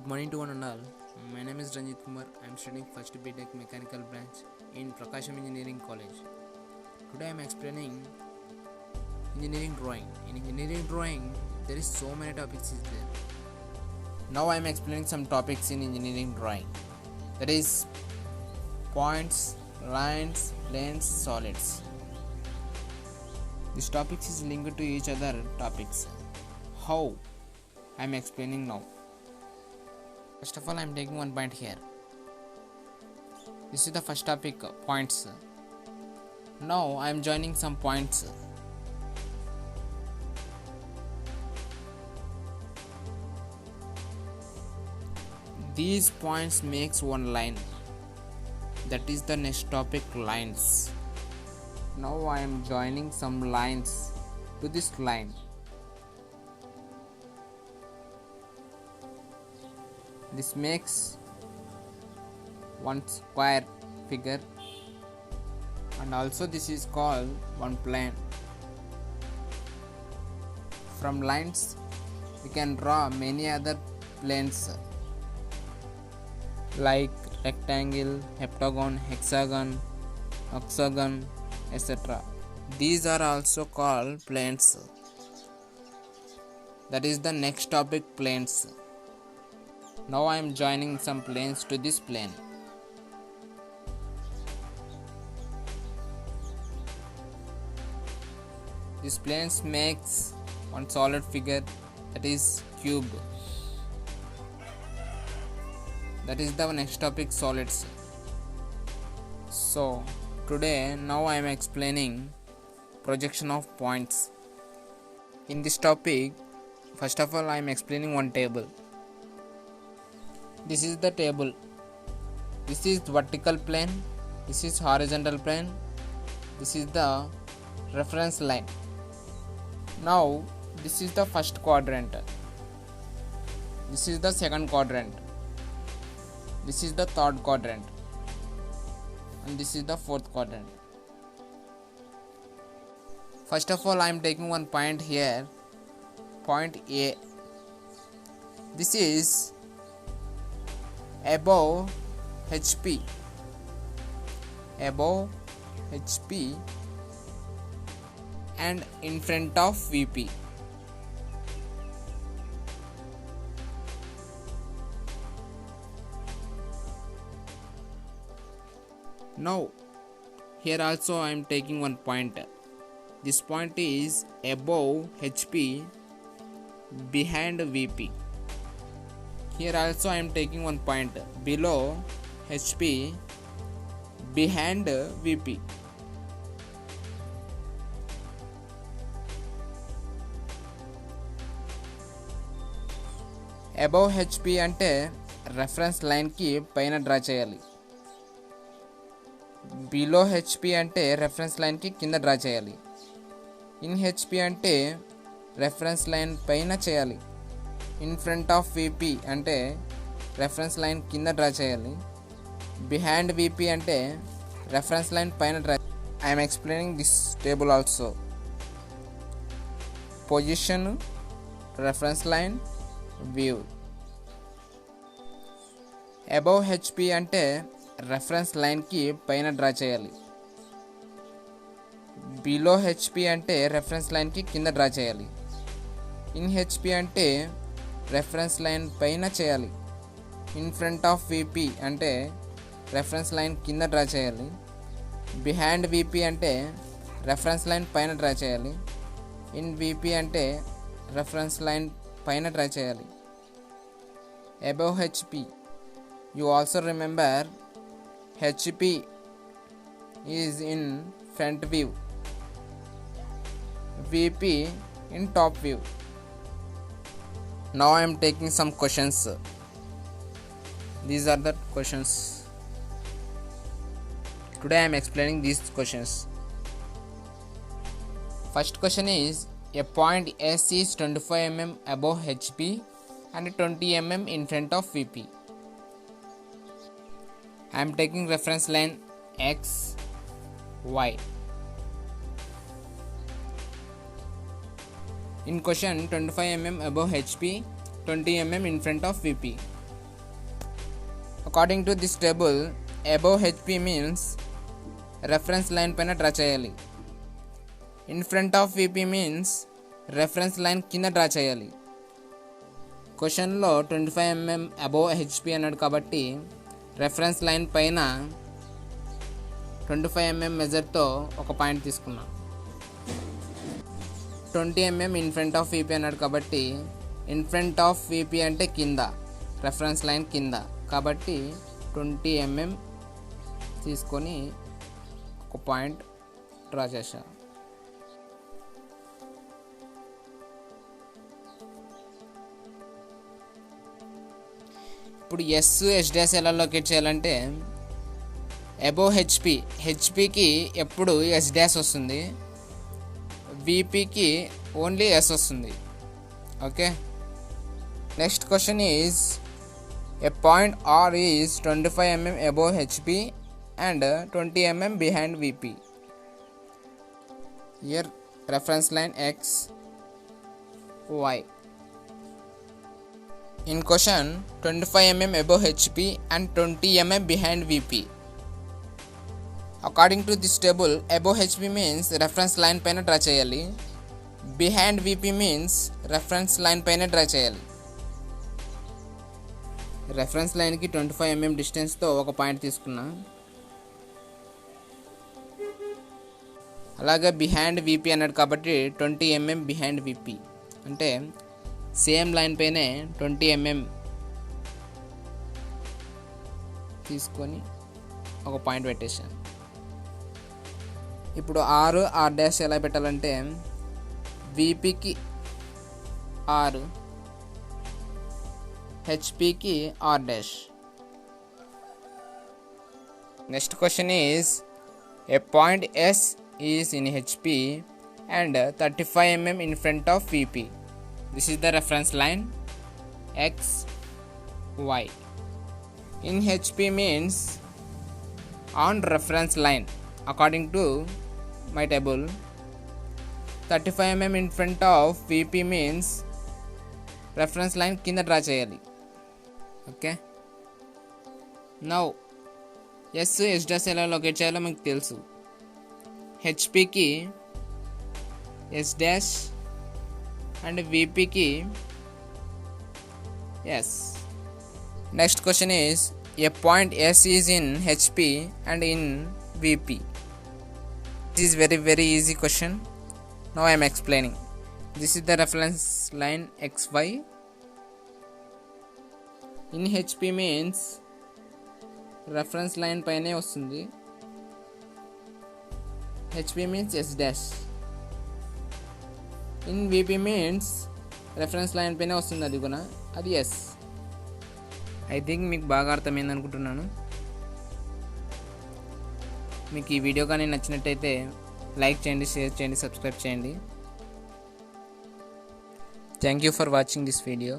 morning to one and all. My name is Ranjit Kumar. I am studying first BTech Mechanical branch in Prakasham Engineering College. Today I am explaining engineering drawing. In engineering drawing, there is so many topics is there. Now I am explaining some topics in engineering drawing. That is points, lines, planes, solids. These topics is linked to each other topics. How? I am explaining now. First of all, I am taking one point here. This is the first topic, points. Now I am joining some points. These points makes one line. That is the next topic, lines. Now I am joining some lines to this line. This makes one square figure, and also this is called one plane. From lines we can draw many other planes like rectangle, heptagon, hexagon, octagon, etc. These are also called planes. That is the next topic, planes. Now I am joining some planes to this plane. This planes makes one solid figure, that is cube. That is the next topic, solids. So today now I am explaining projection of points. In this topic, first of all I am explaining one table. This is the table. This is vertical plane, this is horizontal plane, this is the reference line. Now this is the first quadrant, this is the second quadrant, this is the third quadrant, and this is the fourth quadrant. First of all I am taking one point here, point A. This is above HP, above HP and in front of VP. Now here also I am taking one point. This point is above HP, behind VP. Here also I am taking one point, below HP, behind VP. Above HP అంటే reference line కి పైన draw చేయాలి. Below HP అంటే reference line కి కింద draw చేయాలి. In HP అంటే reference line పైన చేయాలి. ఇన్ ఫ్రంట్ ఆఫ్ VP అంటే రెఫరెన్స్ లైన్ కింద డ్రా చేయాలి. బిహైండ్ VP అంటే రెఫరెన్స్ లైన్ పైన draw. I'm explaining this table also. Position, reference line, view. Above HP అంటే రెఫరెన్స్ లైన్కి పైన డ్రా చేయాలి. బిలో HP అంటే రెఫరెన్స్ లైన్కి కింద డ్రా చేయాలి. ఇన్ HP అంటే రెఫరెన్స్ లైన్ పైన చేయాలి. ఇన్ ఫ్రంట్ ఆఫ్ VP అంటే రెఫరెన్స్ లైన్ కింద డ్రా చేయాలి. బిహైండ్ VP అంటే రెఫరెన్స్ లైన్ పైన డ్రా చేయాలి. ఇన్ VP అంటే రెఫరెన్స్ లైన్ పైన డ్రా చేయాలి. Above HP, you also remember HP is in front view, VP in top view. Now I am taking some questions. These are the questions. Today I am explaining these questions. First question is, a point S is 25 mm above HP and 20 mm in front of VP. I am taking reference line X, Y. In question, 25 mm above HP, 20 mm in front of VP. According to this table above HP means reference line పైన draw చేయాలి. In front of VP means reference line కింద draw చేయాలి. క్వశ్చన్లో 25 mm above HP అన్నాడు కాబట్టి reference line పైన 25 mm మెజర్తో ఒక point తీసుకున్నాం. 20 mm in front of VP అన్నాడు కాబట్టి ఇన్ ఫ్రంట్ ఆఫ్ విపి అంటే కింద, రెఫరెన్స్ లైన్ కింద కాబట్టి 20 mm తీసుకొని ఒక పాయింట్ డ్రా చేశా. ఇప్పుడు ఎస్ డాష్ ఎలా లొకేట్ చేయాలంటే అబోవ్ హెచ్పికి ఎప్పుడు ఎస్ డాష్ వస్తుంది, విపికి ఓన్లీ ఎస్ వస్తుంది. Okay, next question is a point R is 25 mm above HP and 20 mm behind VP. Here reference line X, Y. In question 25 mm above HP and 20 mm behind VP. According to this table, above HP means reference line paina draw cheyali. Behind VP means reference line paina draw cheyali. Reference line ki 25 mm distance తో ఒక point తీసుకున్నా. అలాగే behind VP అన్నాడు కాబట్టి 20 mm behind VP అంటే same line పైనే 20 mm తీసుకొని ఒక పాయింట్ పెట్టేశాను. ఇప్పుడు ఆర్ డాష్ ఎలా పెట్టాలంటే విపికి ఆర్, హెచ్పికి R dash. Next question is a point S is in HP and 35 mm in front of VP. This is the reference line X, Y. In HP means on reference line. According to my table, 35 mm in front of VP means reference line kinda draw cheyali. Okay. Now S dash ఎలా locate చేయాలో మీకు తెలుసు. హెచ్పికి S dash and విపికి S. Next question is a point S is in HP and in VP. This is very easy question. Now I am explaining. This is the reference line XY. In HP means reference line పైనే వస్తుంది. HP means S dash. In VP means reference line పైన వస్తుంది, అది కూడా అది S. I think మీకు బాగా అర్థమైంది అనుకుంటున్నాను. మీకు ఈ వీడియో కానీ నచ్చినట్టయితే లైక్ చేయండి, షేర్ చేయండి, సబ్స్క్రైబ్ చేయండి. Thank you for watching this video.